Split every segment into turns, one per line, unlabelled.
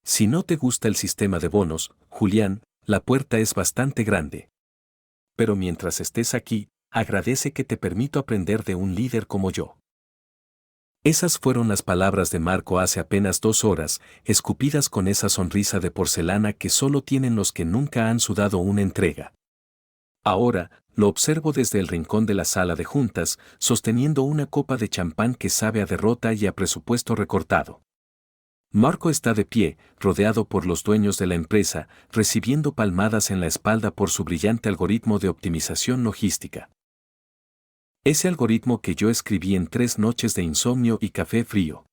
Si no te gusta el sistema de bonos, Julián, la puerta es bastante grande. Pero mientras estés aquí, agradece que te permito aprender de un líder como yo. Esas fueron las palabras de Marco hace apenas 2 horas, escupidas con esa sonrisa de porcelana que solo tienen los que nunca han sudado una entrega. Ahora, lo observo desde el rincón de la sala de juntas, sosteniendo una copa de champán que sabe a derrota y a presupuesto recortado. Marco está de pie, rodeado por los dueños de la empresa, recibiendo palmadas en la espalda por su brillante algoritmo de optimización logística. Ese algoritmo que yo escribí en 3 noches de insomnio y café frío.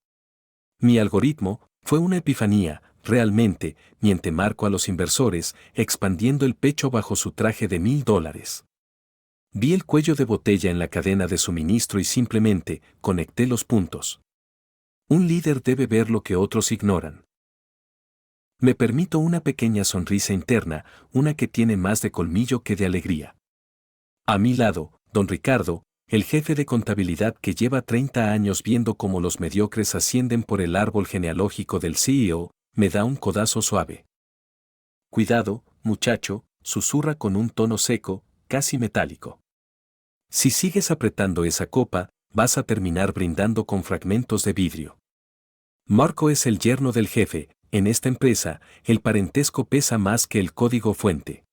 Mi algoritmo fue una epifanía, realmente, miente Marco a los inversores, expandiendo el pecho bajo su traje de $1000. Vi el cuello de botella en la cadena de suministro y simplemente conecté los puntos. Un líder debe ver lo que otros ignoran. Me permito una pequeña sonrisa interna, una que tiene más de colmillo que de alegría. A mi lado, don Ricardo, el jefe de contabilidad que lleva 30 años viendo cómo los mediocres ascienden por el árbol genealógico del CEO, me da un codazo suave. Cuidado, muchacho, susurra con un tono seco, casi metálico. Si sigues apretando esa copa, vas a terminar brindando con fragmentos de vidrio. Marco es el yerno del jefe. En esta empresa, el parentesco pesa más que el código fuente.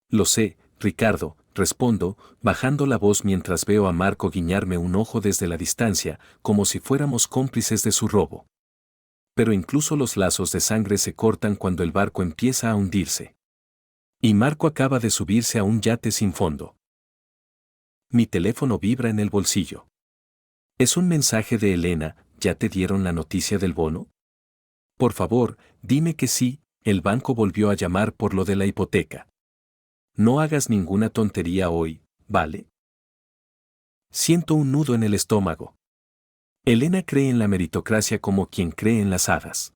Lo sé, Ricardo, respondo, bajando la voz mientras veo a Marco guiñarme un ojo desde la distancia, como si fuéramos cómplices de su robo. Pero incluso los lazos de sangre se cortan cuando el barco empieza a hundirse. Y Marco acaba de subirse a un yate sin fondo. Mi teléfono vibra en el bolsillo. Es un mensaje de Elena. ¿Ya te dieron la noticia del bono? Por favor, dime que sí, el banco volvió a llamar por lo de la hipoteca. No hagas ninguna tontería hoy, ¿vale? Siento un nudo en el estómago. Elena cree en la meritocracia como quien cree en las hadas.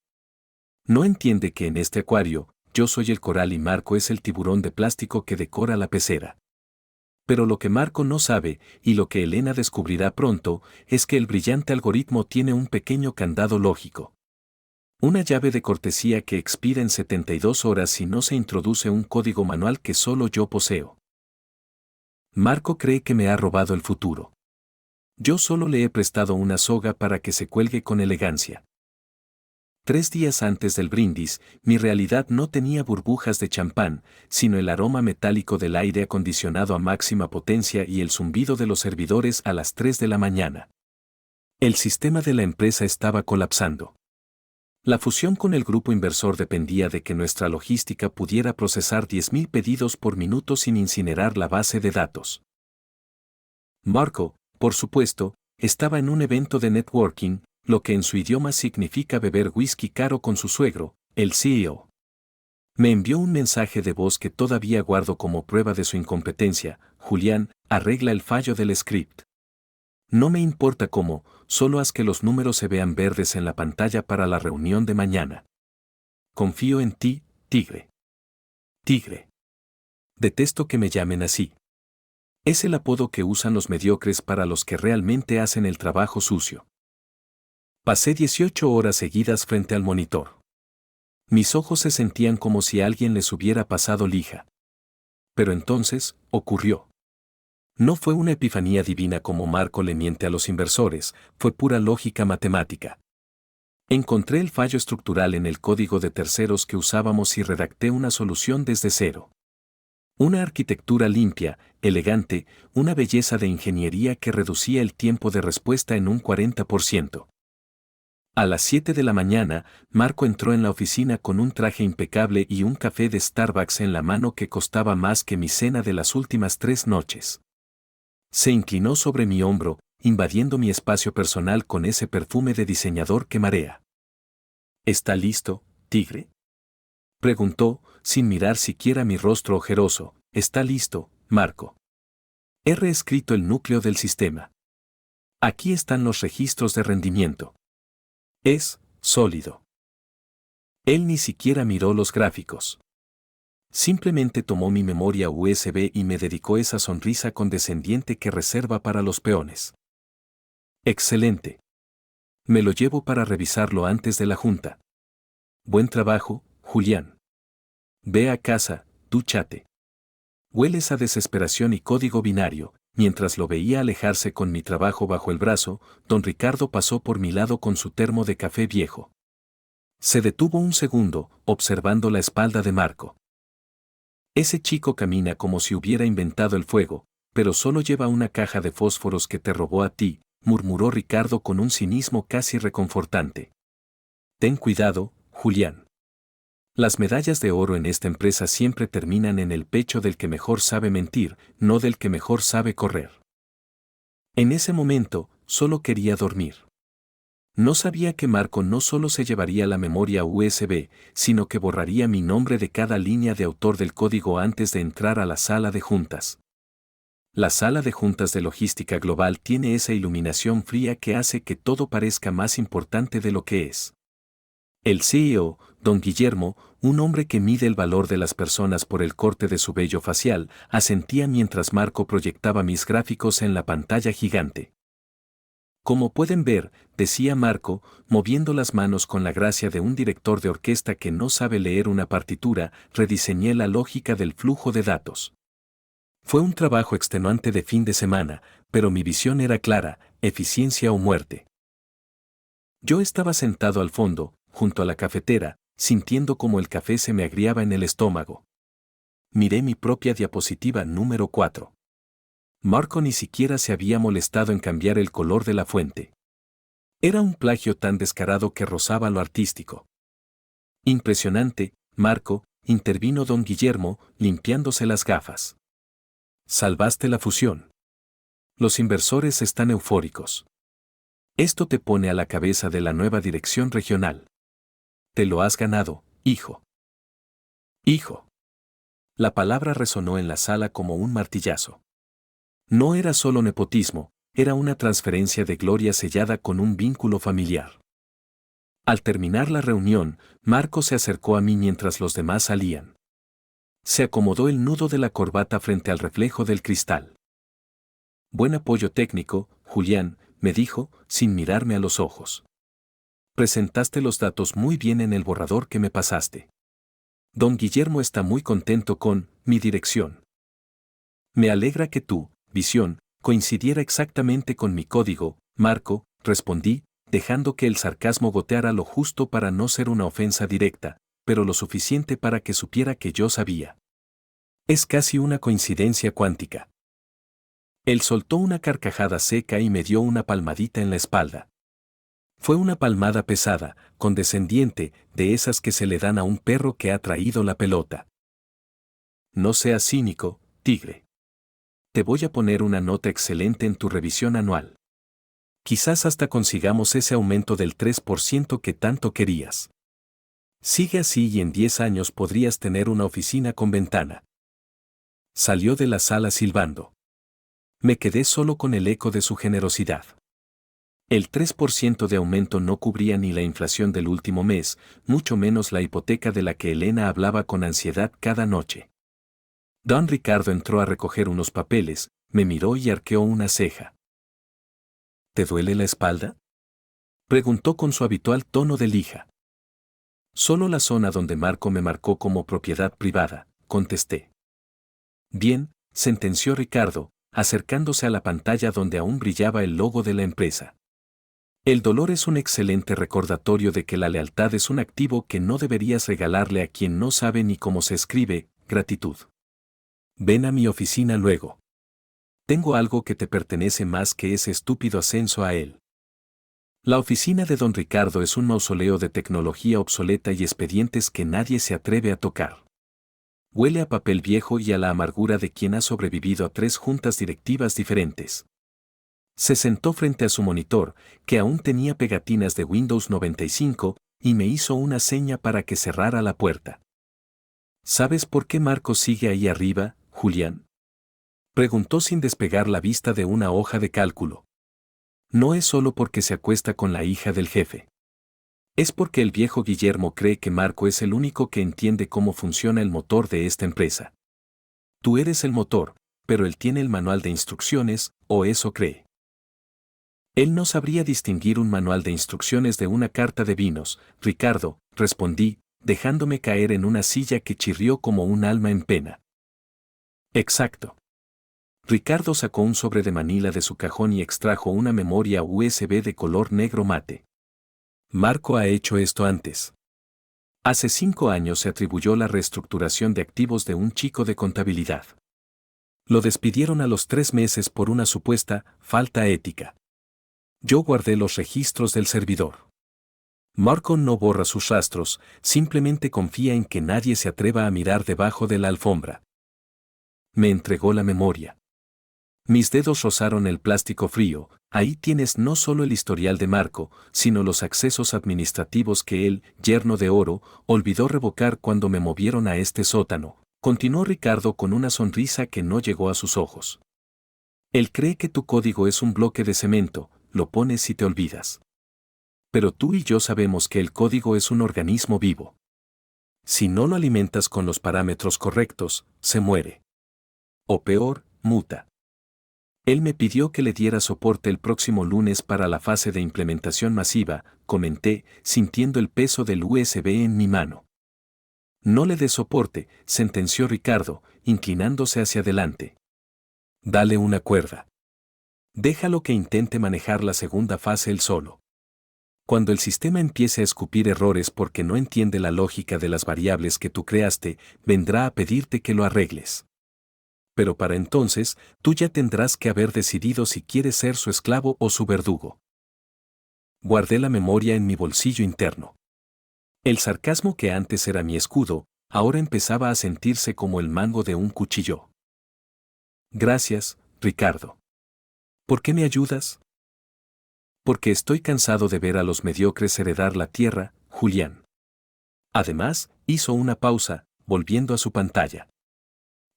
No entiende que en este acuario, yo soy el coral y Marco es el tiburón de plástico que decora la pecera. Pero lo que Marco no sabe, y lo que Elena descubrirá pronto, es que el brillante algoritmo tiene un pequeño candado lógico. Una llave de cortesía que expira en 72 horas si no se introduce un código manual que solo yo poseo. Marco cree que me ha robado el futuro. Yo solo le he prestado una soga para que se cuelgue con elegancia. 3 días antes del brindis, mi realidad no tenía burbujas de champán, sino el aroma metálico del aire acondicionado a máxima potencia y el zumbido de los servidores a las 3 de la mañana. El sistema de la empresa estaba colapsando. La fusión con el grupo inversor dependía de que nuestra logística pudiera procesar 10.000 pedidos por minuto sin incinerar la base de datos. Marco, por supuesto, estaba en un evento de networking, lo que en su idioma significa beber whisky caro con su suegro, el CEO. Me envió un mensaje de voz que todavía guardo como prueba de su incompetencia. Julián, arregla el fallo del script. No me importa cómo, solo haz que los números se vean verdes en la pantalla para la reunión de mañana. Confío en ti, tigre. Tigre. Detesto que me llamen así. Es el apodo que usan los mediocres para los que realmente hacen el trabajo sucio. Pasé 18 horas seguidas frente al monitor. Mis ojos se sentían como si alguien les hubiera pasado lija. Pero entonces, ocurrió. No fue una epifanía divina como Marco le miente a los inversores, fue pura lógica matemática. Encontré el fallo estructural en el código de terceros que usábamos y redacté una solución desde cero. Una arquitectura limpia, elegante, una belleza de ingeniería que reducía el tiempo de respuesta en un 40%. A las 7 de la mañana, Marco entró en la oficina con un traje impecable y un café de Starbucks en la mano que costaba más que mi cena de las últimas 3 noches. Se inclinó sobre mi hombro, invadiendo mi espacio personal con ese perfume de diseñador que marea. ¿Está listo, tigre? Preguntó, sin mirar siquiera mi rostro ojeroso. Está listo, Marco. He reescrito el núcleo del sistema. Aquí están los registros de rendimiento. Es sólido. Él ni siquiera miró los gráficos. Simplemente tomó mi memoria USB y me dedicó esa sonrisa condescendiente que reserva para los peones. Excelente. Me lo llevo para revisarlo antes de la junta. Buen trabajo, Julián. Ve a casa, dúchate. Hueles a desesperación y código binario. Mientras lo veía alejarse con mi trabajo bajo el brazo, don Ricardo pasó por mi lado con su termo de café viejo. Se detuvo un segundo, observando la espalda de Marco. Ese chico camina como si hubiera inventado el fuego, pero solo lleva una caja de fósforos que te robó a ti, murmuró Ricardo con un cinismo casi reconfortante. Ten cuidado, Julián. Las medallas de oro en esta empresa siempre terminan en el pecho del que mejor sabe mentir, no del que mejor sabe correr. En ese momento, solo quería dormir. No sabía que Marco no solo se llevaría la memoria USB, sino que borraría mi nombre de cada línea de autor del código antes de entrar a la sala de juntas. La sala de juntas de logística global tiene esa iluminación fría que hace que todo parezca más importante de lo que es. El CEO, don Guillermo, un hombre que mide el valor de las personas por el corte de su vello facial, asentía mientras Marco proyectaba mis gráficos en la pantalla gigante. Como pueden ver, decía Marco, moviendo las manos con la gracia de un director de orquesta que no sabe leer una partitura, rediseñé la lógica del flujo de datos. Fue un trabajo extenuante de fin de semana, pero mi visión era clara: eficiencia o muerte. Yo estaba sentado al fondo, junto a la cafetera, sintiendo como el café se me agriaba en el estómago. Miré mi propia diapositiva número 4. Marco ni siquiera se había molestado en cambiar el color de la fuente. Era un plagio tan descarado que rozaba lo artístico. Impresionante, Marco, intervino don Guillermo, limpiándose las gafas. Salvaste la fusión. Los inversores están eufóricos. Esto te pone a la cabeza de la nueva dirección regional. Te lo has ganado, hijo. Hijo. La palabra resonó en la sala como un martillazo. No era solo nepotismo, era una transferencia de gloria sellada con un vínculo familiar. Al terminar la reunión, Marco se acercó a mí mientras los demás salían. Se acomodó el nudo de la corbata frente al reflejo del cristal. Buen apoyo técnico, Julián, me dijo, sin mirarme a los ojos. Presentaste los datos muy bien en el borrador que me pasaste. Don Guillermo está muy contento con mi dirección. Me alegra que tu visión coincidiera exactamente con mi código, Marco, respondí, dejando que el sarcasmo goteara lo justo para no ser una ofensa directa, pero lo suficiente para que supiera que yo sabía. Es casi una coincidencia cuántica. Él soltó una carcajada seca y me dio una palmadita en la espalda. Fue una palmada pesada, condescendiente, de esas que se le dan a un perro que ha traído la pelota. No seas cínico, tigre. Te voy a poner una nota excelente en tu revisión anual. Quizás hasta consigamos ese aumento del 3% que tanto querías. Sigue así y en 10 años podrías tener una oficina con ventana. Salió de la sala silbando. Me quedé solo con el eco de su generosidad. El 3% de aumento no cubría ni la inflación del último mes, mucho menos la hipoteca de la que Elena hablaba con ansiedad cada noche. Don Ricardo entró a recoger unos papeles, me miró y arqueó una ceja. ¿Te duele la espalda?, preguntó con su habitual tono de lija. Solo la zona donde Marco me marcó como propiedad privada, contesté. Bien, sentenció Ricardo, acercándose a la pantalla donde aún brillaba el logo de la empresa. El dolor es un excelente recordatorio de que la lealtad es un activo que no deberías regalarle a quien no sabe ni cómo se escribe: gratitud. Ven a mi oficina luego. Tengo algo que te pertenece más que ese estúpido ascenso a él. La oficina de don Ricardo es un mausoleo de tecnología obsoleta y expedientes que nadie se atreve a tocar. Huele a papel viejo y a la amargura de quien ha sobrevivido a 3 juntas directivas diferentes. Se sentó frente a su monitor, que aún tenía pegatinas de Windows 95, y me hizo una seña para que cerrara la puerta. ¿Sabes por qué Marco sigue ahí arriba, Julián?, preguntó sin despegar la vista de una hoja de cálculo. No es solo porque se acuesta con la hija del jefe. Es porque el viejo Guillermo cree que Marco es el único que entiende cómo funciona el motor de esta empresa. Tú eres el motor, pero él tiene el manual de instrucciones, o eso cree. Él no sabría distinguir un manual de instrucciones de una carta de vinos, Ricardo, respondí, dejándome caer en una silla que chirrió como un alma en pena. Exacto. Ricardo sacó un sobre de manila de su cajón y extrajo una memoria USB de color negro mate. Marco ha hecho esto antes. Hace 5 años se atribuyó la reestructuración de activos de un chico de contabilidad. Lo despidieron a los 3 meses por una supuesta falta ética. Yo guardé los registros del servidor. Marco no borra sus rastros, simplemente confía en que nadie se atreva a mirar debajo de la alfombra. Me entregó la memoria. Mis dedos rozaron el plástico frío. Ahí tienes no solo el historial de Marco, sino los accesos administrativos que él, yerno de oro, olvidó revocar cuando me movieron a este sótano, continuó Ricardo con una sonrisa que no llegó a sus ojos. Él cree que tu código es un bloque de cemento, lo pones y te olvidas. Pero tú y yo sabemos que el código es un organismo vivo. Si no lo alimentas con los parámetros correctos, se muere. O peor, muta. Él me pidió que le diera soporte el próximo lunes para la fase de implementación masiva, comenté, sintiendo el peso del USB en mi mano. No le des soporte, sentenció Ricardo, inclinándose hacia adelante. Dale una cuerda. Déjalo que intente manejar la segunda fase él solo. Cuando el sistema empiece a escupir errores porque no entiende la lógica de las variables que tú creaste, vendrá a pedirte que lo arregles. Pero para entonces, tú ya tendrás que haber decidido si quieres ser su esclavo o su verdugo. Guardé la memoria en mi bolsillo interno. El sarcasmo que antes era mi escudo, ahora empezaba a sentirse como el mango de un cuchillo. Gracias, Ricardo. ¿Por qué me ayudas? Porque estoy cansado de ver a los mediocres heredar la tierra, Julián. Además, hizo una pausa, volviendo a su pantalla.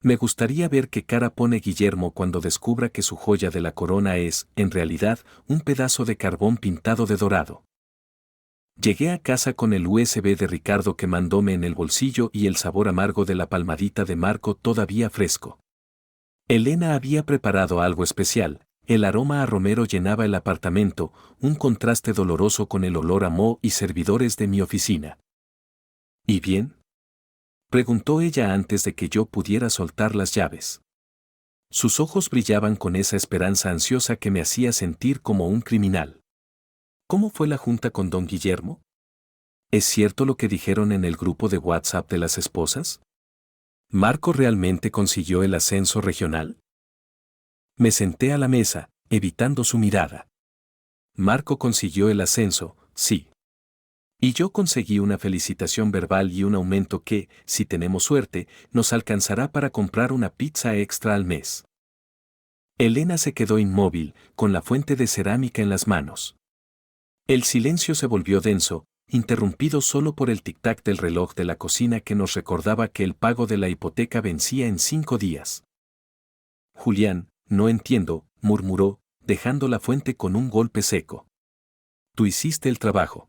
Me gustaría ver qué cara pone Guillermo cuando descubra que su joya de la corona es, en realidad, un pedazo de carbón pintado de dorado. Llegué a casa con el USB de Ricardo que mandóme en el bolsillo y el sabor amargo de la palmadita de Marco todavía fresco. Elena había preparado algo especial, el aroma a romero llenaba el apartamento, un contraste doloroso con el olor a moho y servidores de mi oficina. ¿Y bien? Preguntó ella antes de que yo pudiera soltar las llaves. Sus ojos brillaban con esa esperanza ansiosa que me hacía sentir como un criminal. ¿Cómo fue la junta con don Guillermo? ¿Es cierto lo que dijeron en el grupo de WhatsApp de las esposas? ¿Marco realmente consiguió el ascenso regional? Me senté a la mesa, evitando su mirada. Marco consiguió el ascenso, sí. Y yo conseguí una felicitación verbal y un aumento que, si tenemos suerte, nos alcanzará para comprar una pizza extra al mes. Elena se quedó inmóvil, con la fuente de cerámica en las manos. El silencio se volvió denso, interrumpido solo por el tic-tac del reloj de la cocina que nos recordaba que el pago de la hipoteca vencía en 5 días. Julián, no entiendo, murmuró, dejando la fuente con un golpe seco. Tú hiciste el trabajo.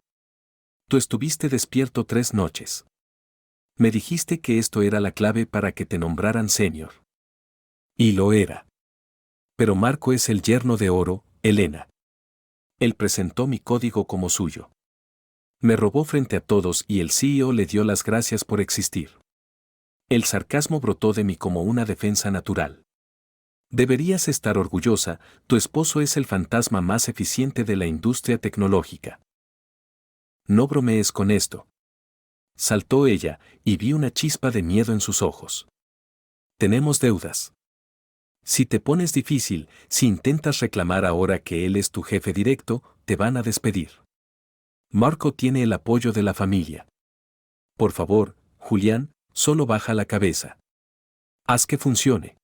Tú estuviste despierto 3 noches. Me dijiste que esto era la clave para que te nombraran senior. Y lo era. Pero Marco es el yerno de oro, Elena. Él presentó mi código como suyo. Me robó frente a todos y el CEO le dio las gracias por existir. El sarcasmo brotó de mí como una defensa natural. Deberías estar orgullosa, tu esposo es el fantasma más eficiente de la industria tecnológica. No bromees con esto. Saltó ella, y vi una chispa de miedo en sus ojos. Tenemos deudas. Si te pones difícil, si intentas reclamar ahora que él es tu jefe directo, te van a despedir. Marco tiene el apoyo de la familia. Por favor, Julián, solo baja la cabeza. Haz que funcione.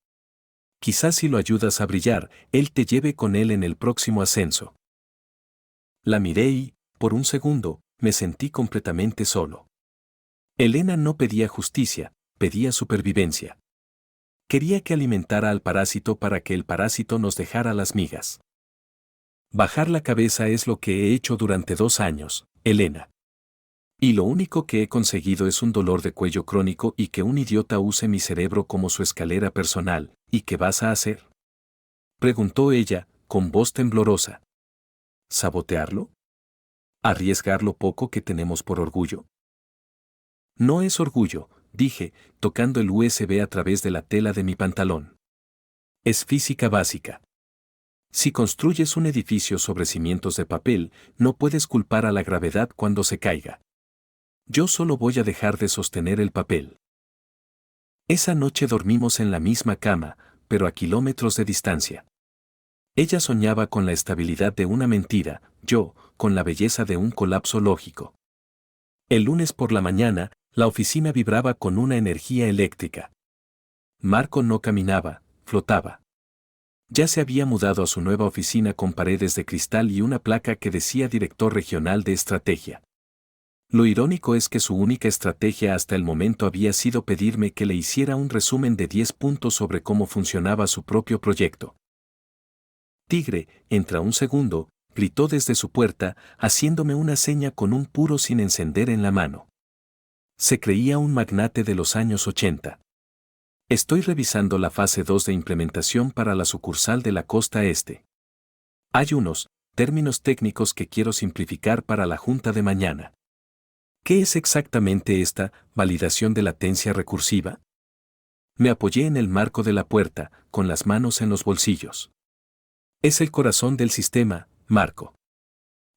Quizás si lo ayudas a brillar, él te lleve con él en el próximo ascenso. La miré y, por un segundo, me sentí completamente solo. Elena no pedía justicia, pedía supervivencia. Quería que alimentara al parásito para que el parásito nos dejara las migas. Bajar la cabeza es lo que he hecho durante 2 años, Elena. Y lo único que he conseguido es un dolor de cuello crónico y que un idiota use mi cerebro como su escalera personal. ¿Y qué vas a hacer? Preguntó ella, con voz temblorosa. ¿Sabotearlo? ¿Arriesgar lo poco que tenemos por orgullo? No es orgullo, dije, tocando el USB a través de la tela de mi pantalón. Es física básica. Si construyes un edificio sobre cimientos de papel, no puedes culpar a la gravedad cuando se caiga. Yo solo voy a dejar de sostener el papel. Esa noche dormimos en la misma cama, pero a kilómetros de distancia. Ella soñaba con la estabilidad de una mentira, yo, con la belleza de un colapso lógico. El lunes por la mañana, la oficina vibraba con una energía eléctrica. Marco no caminaba, flotaba. Ya se había mudado a su nueva oficina con paredes de cristal y una placa que decía Director Regional de Estrategia. Lo irónico es que su única estrategia hasta el momento había sido pedirme que le hiciera un resumen de 10 puntos sobre cómo funcionaba su propio proyecto. Tigre, entra un segundo, gritó desde su puerta, haciéndome una seña con un puro sin encender en la mano. Se creía un magnate de los años 80. Estoy revisando la fase 2 de implementación para la sucursal de la costa este. Hay unos términos técnicos que quiero simplificar para la junta de mañana. ¿Qué es exactamente esta validación de latencia recursiva? Me apoyé en el marco de la puerta, con las manos en los bolsillos. Es el corazón del sistema, Marco.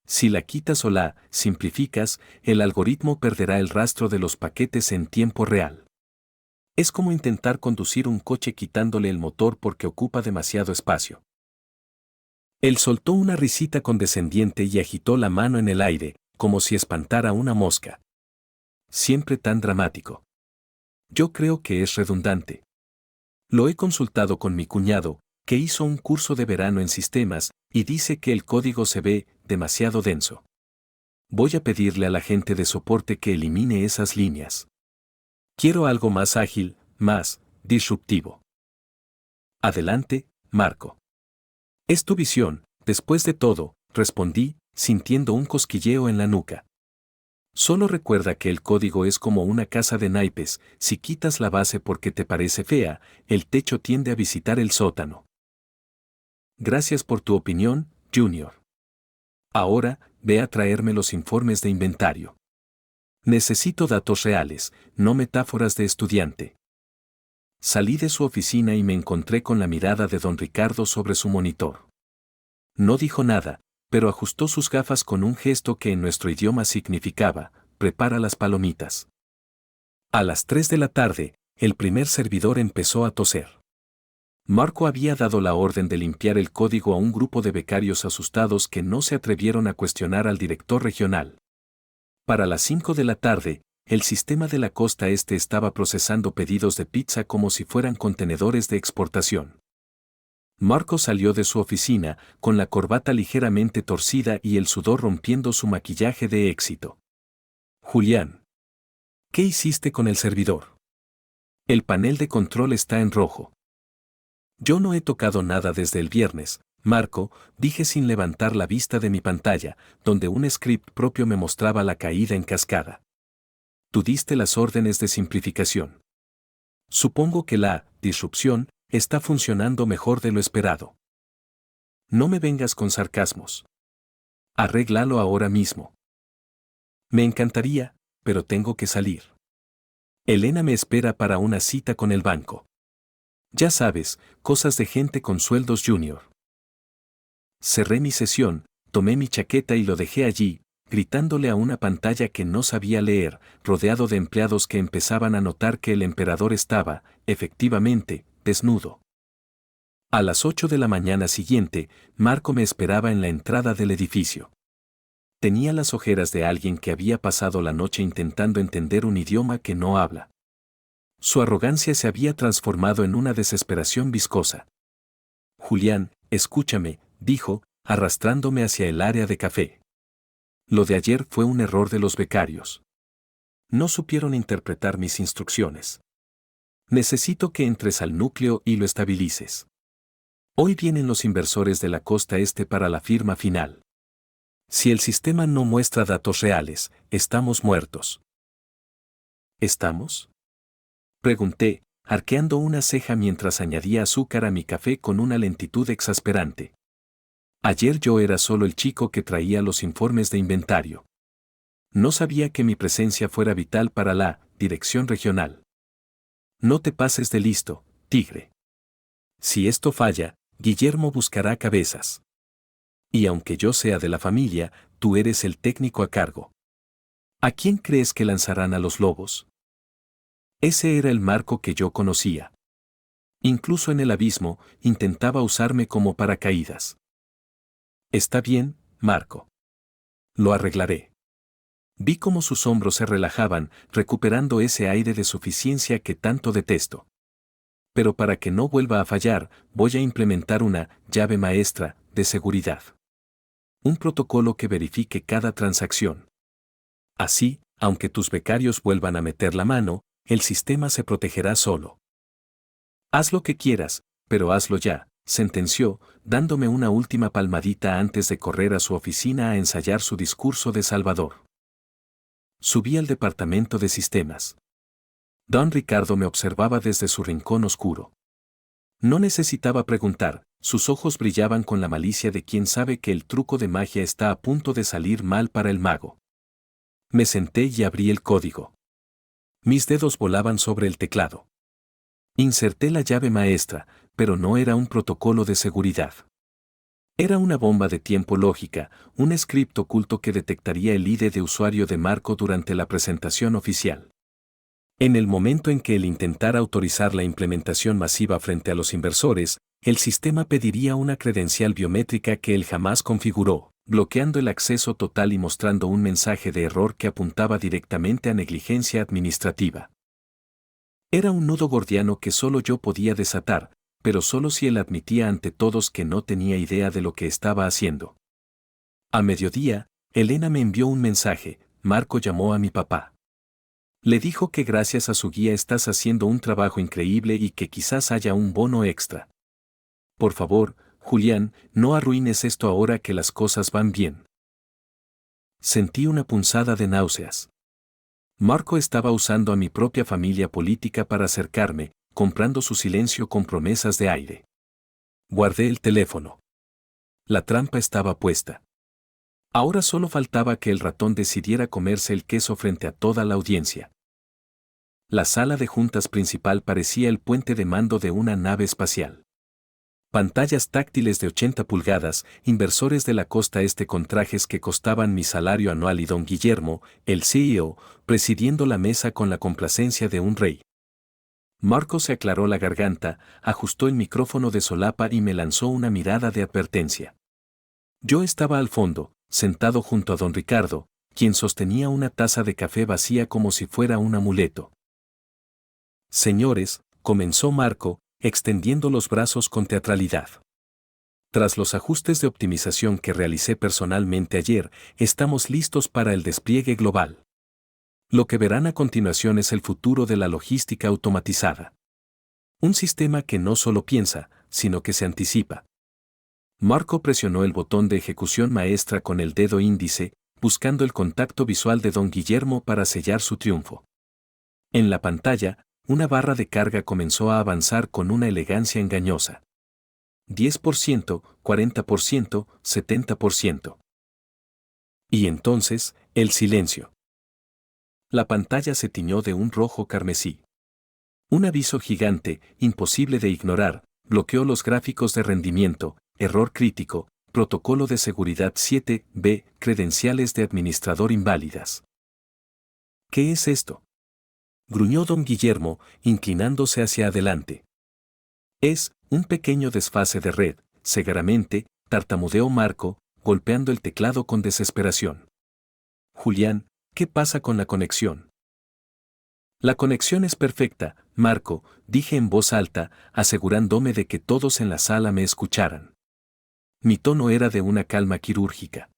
Si la quitas o la simplificas, el algoritmo perderá el rastro de los paquetes en tiempo real. Es como intentar conducir un coche quitándole el motor porque ocupa demasiado espacio. Él soltó una risita condescendiente y agitó la mano en el aire, como si espantara una mosca. Siempre tan dramático. Yo creo que es redundante. Lo he consultado con mi cuñado, que hizo un curso de verano en sistemas, y dice que el código se ve demasiado denso. Voy a pedirle a la gente de soporte que elimine esas líneas. Quiero algo más ágil, más disruptivo. Adelante, Marco. Es tu visión, después de todo, respondí, sintiendo un cosquilleo en la nuca. Solo recuerda que el código es como una casa de naipes, si quitas la base porque te parece fea, el techo tiende a visitar el sótano. Gracias por tu opinión, Junior. Ahora, ve a traerme los informes de inventario. Necesito datos reales, no metáforas de estudiante. Salí de su oficina y me encontré con la mirada de don Ricardo sobre su monitor. No dijo nada, pero ajustó sus gafas con un gesto que en nuestro idioma significaba, prepara las palomitas. A las 3 de la tarde, el primer servidor empezó a toser. Marco había dado la orden de limpiar el código a un grupo de becarios asustados que no se atrevieron a cuestionar al director regional. Para las 5 de la tarde, el sistema de la costa este estaba procesando pedidos de pizza como si fueran contenedores de exportación. Marco salió de su oficina, con la corbata ligeramente torcida y el sudor rompiendo su maquillaje de éxito. Julián. ¿Qué hiciste con el servidor? El panel de control está en rojo. Yo no he tocado nada desde el viernes, Marco, dije sin levantar la vista de mi pantalla, donde un script propio me mostraba la caída en cascada. Tú diste las órdenes de simplificación. Supongo que la disrupción está funcionando mejor de lo esperado. No me vengas con sarcasmos. Arréglalo ahora mismo. Me encantaría, pero tengo que salir. Elena me espera para una cita con el banco. Ya sabes, cosas de gente con sueldos junior. Cerré mi sesión, tomé mi chaqueta y lo dejé allí, gritándole a una pantalla que no sabía leer, rodeado de empleados que empezaban a notar que el emperador estaba, efectivamente, desnudo. A las 8 de la mañana siguiente, Marco me esperaba en la entrada del edificio. Tenía las ojeras de alguien que había pasado la noche intentando entender un idioma que no habla. Su arrogancia se había transformado en una desesperación viscosa. Julián, escúchame, dijo, arrastrándome hacia el área de café. Lo de ayer fue un error de los becarios. No supieron interpretar mis instrucciones. Necesito que entres al núcleo y lo estabilices. Hoy vienen los inversores de la costa este para la firma final. Si el sistema no muestra datos reales, estamos muertos. ¿Estamos? Pregunté, arqueando una ceja mientras añadía azúcar a mi café con una lentitud exasperante. Ayer yo era solo el chico que traía los informes de inventario. No sabía que mi presencia fuera vital para la dirección regional. No te pases de listo, tigre. Si esto falla, Guillermo buscará cabezas. Y aunque yo sea de la familia, tú eres el técnico a cargo. ¿A quién crees que lanzarán a los lobos? Ese era el Marco que yo conocía. Incluso en el abismo, intentaba usarme como paracaídas. Está bien, Marco. Lo arreglaré. Vi cómo sus hombros se relajaban, recuperando ese aire de suficiencia que tanto detesto. Pero para que no vuelva a fallar, voy a implementar una llave maestra de seguridad. Un protocolo que verifique cada transacción. Así, aunque tus becarios vuelvan a meter la mano, el sistema se protegerá solo. Haz lo que quieras, pero hazlo ya, sentenció, dándome una última palmadita antes de correr a su oficina a ensayar su discurso de Salvador. Subí al departamento de sistemas. Don Ricardo me observaba desde su rincón oscuro. No necesitaba preguntar, sus ojos brillaban con la malicia de quien sabe que el truco de magia está a punto de salir mal para el mago. Me senté y abrí el código. Mis dedos volaban sobre el teclado. Inserté la llave maestra, pero no era un protocolo de seguridad. Era una bomba de tiempo lógica, un script oculto que detectaría el ID de usuario de Marco durante la presentación oficial. En el momento en que él intentara autorizar la implementación masiva frente a los inversores, el sistema pediría una credencial biométrica que él jamás configuró, bloqueando el acceso total y mostrando un mensaje de error que apuntaba directamente a negligencia administrativa. Era un nudo gordiano que solo yo podía desatar, pero solo si él admitía ante todos que no tenía idea de lo que estaba haciendo. A mediodía, Elena me envió un mensaje, Marco llamó a mi papá. Le dijo que gracias a su guía estás haciendo un trabajo increíble y que quizás haya un bono extra. Por favor, Julián, no arruines esto ahora que las cosas van bien. Sentí una punzada de náuseas. Marco estaba usando a mi propia familia política para acercarme, comprando su silencio con promesas de aire. Guardé el teléfono. La trampa estaba puesta. Ahora solo faltaba que el ratón decidiera comerse el queso frente a toda la audiencia. La sala de juntas principal parecía el puente de mando de una nave espacial. Pantallas táctiles de 80 pulgadas, inversores de la costa este con trajes que costaban mi salario anual y don Guillermo, el CEO, presidiendo la mesa con la complacencia de un rey. Marco se aclaró la garganta, ajustó el micrófono de solapa y me lanzó una mirada de advertencia. Yo estaba al fondo, sentado junto a don Ricardo, quien sostenía una taza de café vacía como si fuera un amuleto. Señores, comenzó Marco, extendiendo los brazos con teatralidad. Tras los ajustes de optimización que realicé personalmente ayer, estamos listos para el despliegue global. Lo que verán a continuación es el futuro de la logística automatizada. Un sistema que no solo piensa, sino que se anticipa. Marco presionó el botón de ejecución maestra con el dedo índice, buscando el contacto visual de don Guillermo para sellar su triunfo. En la pantalla, una barra de carga comenzó a avanzar con una elegancia engañosa. 10%, 40%, 70%. Y entonces, el silencio. La pantalla se tiñó de un rojo carmesí. Un aviso gigante, imposible de ignorar, bloqueó los gráficos de rendimiento, error crítico, protocolo de seguridad 7B, credenciales de administrador inválidas. ¿Qué es esto?, gruñó don Guillermo, inclinándose hacia adelante. Es un pequeño desfase de red, segaramente, tartamudeó Marco, golpeando el teclado con desesperación. Julián, ¿qué pasa con la conexión? La conexión es perfecta, Marco, dije en voz alta, asegurándome de que todos en la sala me escucharan. Mi tono era de una calma quirúrgica.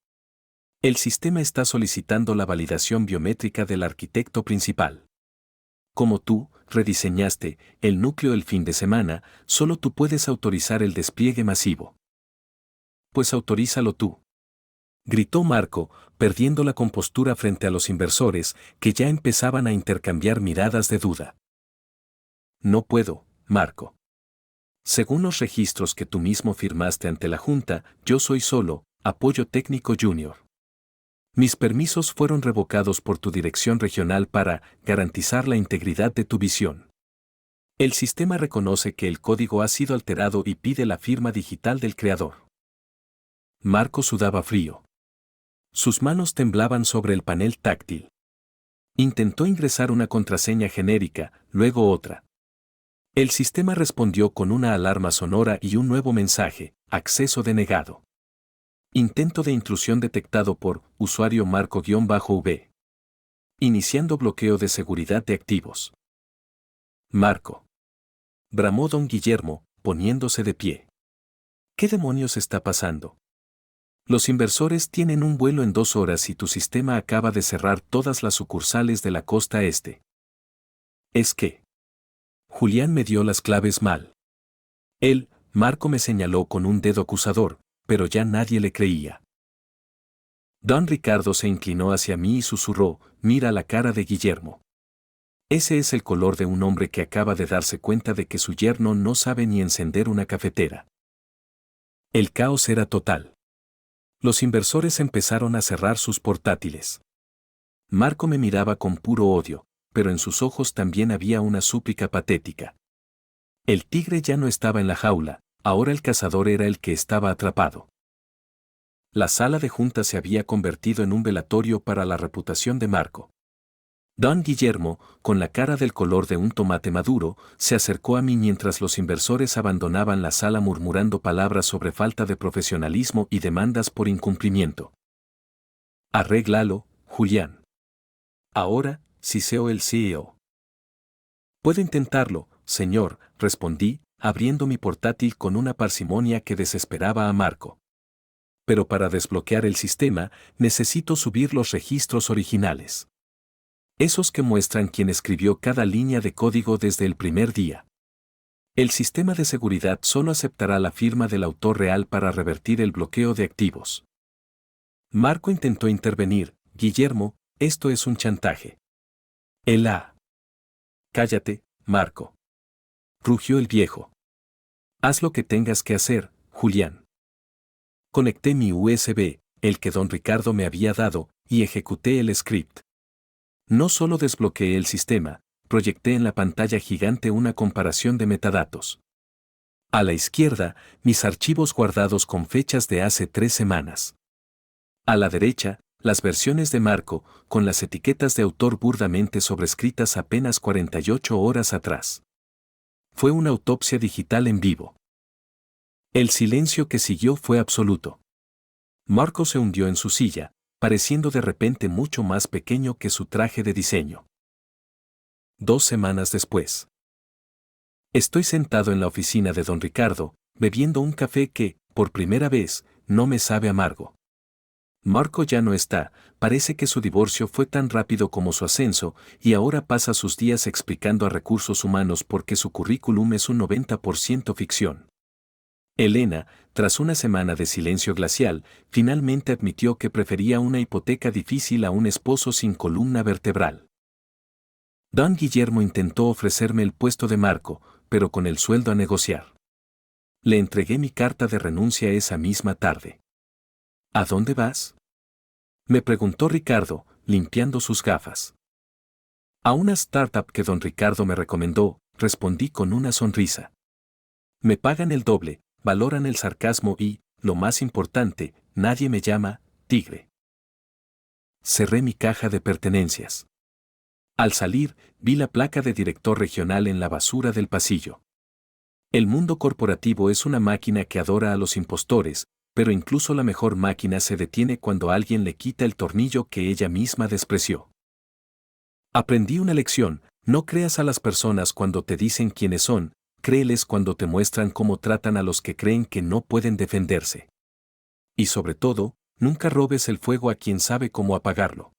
El sistema está solicitando la validación biométrica del arquitecto principal. Como tú rediseñaste el núcleo el fin de semana, solo tú puedes autorizar el despliegue masivo. Pues autorízalo tú, gritó Marco, perdiendo la compostura frente a los inversores, que ya empezaban a intercambiar miradas de duda. No puedo, Marco. Según los registros que tú mismo firmaste ante la Junta, yo soy solo apoyo técnico junior. Mis permisos fueron revocados por tu dirección regional para garantizar la integridad de tu visión. El sistema reconoce que el código ha sido alterado y pide la firma digital del creador. Marco sudaba frío. Sus manos temblaban sobre el panel táctil. Intentó ingresar una contraseña genérica, luego otra. El sistema respondió con una alarma sonora y un nuevo mensaje: acceso denegado. Intento de intrusión detectado por usuario Marco-V. Iniciando bloqueo de seguridad de activos. Marco. Bramó don Guillermo, poniéndose de pie. ¿Qué demonios está pasando? Los inversores tienen un vuelo en 2 horas y tu sistema acaba de cerrar todas las sucursales de la costa este. Es que Julián me dio las claves mal. Él, Marco, me señaló con un dedo acusador, pero ya nadie le creía. Don Ricardo se inclinó hacia mí y susurró: mira la cara de Guillermo. Ese es el color de un hombre que acaba de darse cuenta de que su yerno no sabe ni encender una cafetera. El caos era total. Los inversores empezaron a cerrar sus portátiles. Marco me miraba con puro odio, pero en sus ojos también había una súplica patética. El tigre ya no estaba en la jaula, ahora el cazador era el que estaba atrapado. La sala de juntas se había convertido en un velatorio para la reputación de Marco. Don Guillermo, con la cara del color de un tomate maduro, se acercó a mí mientras los inversores abandonaban la sala murmurando palabras sobre falta de profesionalismo y demandas por incumplimiento. Arréglalo, Julián. Ahora, siseo el CEO. Puedo intentarlo, señor, respondí, abriendo mi portátil con una parsimonia que desesperaba a Marco. Pero para desbloquear el sistema, necesito subir los registros originales. Esos que muestran quién escribió cada línea de código desde el primer día. El sistema de seguridad solo aceptará la firma del autor real para revertir el bloqueo de activos. Marco intentó intervenir: Guillermo, esto es un chantaje. Cállate, Marco. Rugió el viejo. Haz lo que tengas que hacer, Julián. Conecté mi USB, el que don Ricardo me había dado, y ejecuté el script. No solo desbloqueé el sistema, proyecté en la pantalla gigante una comparación de metadatos. A la izquierda, mis archivos guardados con fechas de hace 3 semanas. A la derecha, las versiones de Marco, con las etiquetas de autor burdamente sobrescritas apenas 48 horas atrás. Fue una autopsia digital en vivo. El silencio que siguió fue absoluto. Marco se hundió en su silla, pareciendo de repente mucho más pequeño que su traje de diseño. 2 semanas después. Estoy sentado en la oficina de don Ricardo, bebiendo un café que, por primera vez, no me sabe amargo. Marco ya no está, parece que su divorcio fue tan rápido como su ascenso, y ahora pasa sus días explicando a recursos humanos por qué su currículum es un 90% ficción. Elena, tras una semana de silencio glacial, finalmente admitió que prefería una hipoteca difícil a un esposo sin columna vertebral. Don Guillermo intentó ofrecerme el puesto de Marco, pero con el sueldo a negociar. Le entregué mi carta de renuncia esa misma tarde. ¿A dónde vas?, me preguntó Ricardo, limpiando sus gafas. A una startup que don Ricardo me recomendó, respondí con una sonrisa. Me pagan el doble, valoran el sarcasmo y, lo más importante, nadie me llama tigre. Cerré mi caja de pertenencias. Al salir, vi la placa de director regional en la basura del pasillo. El mundo corporativo es una máquina que adora a los impostores, pero incluso la mejor máquina se detiene cuando alguien le quita el tornillo que ella misma despreció. Aprendí una lección: no creas a las personas cuando te dicen quiénes son, créeles cuando te muestran cómo tratan a los que creen que no pueden defenderse. Y sobre todo, nunca robes el fuego a quien sabe cómo apagarlo.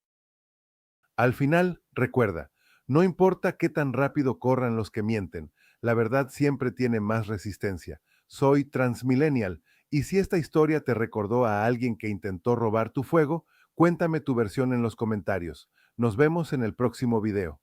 Al final, recuerda, no importa qué tan rápido corran los que mienten, la verdad siempre tiene más resistencia. Soy Transmillennial, y si esta historia te recordó a alguien que intentó robar tu fuego, cuéntame tu versión en los comentarios. Nos vemos en el próximo video.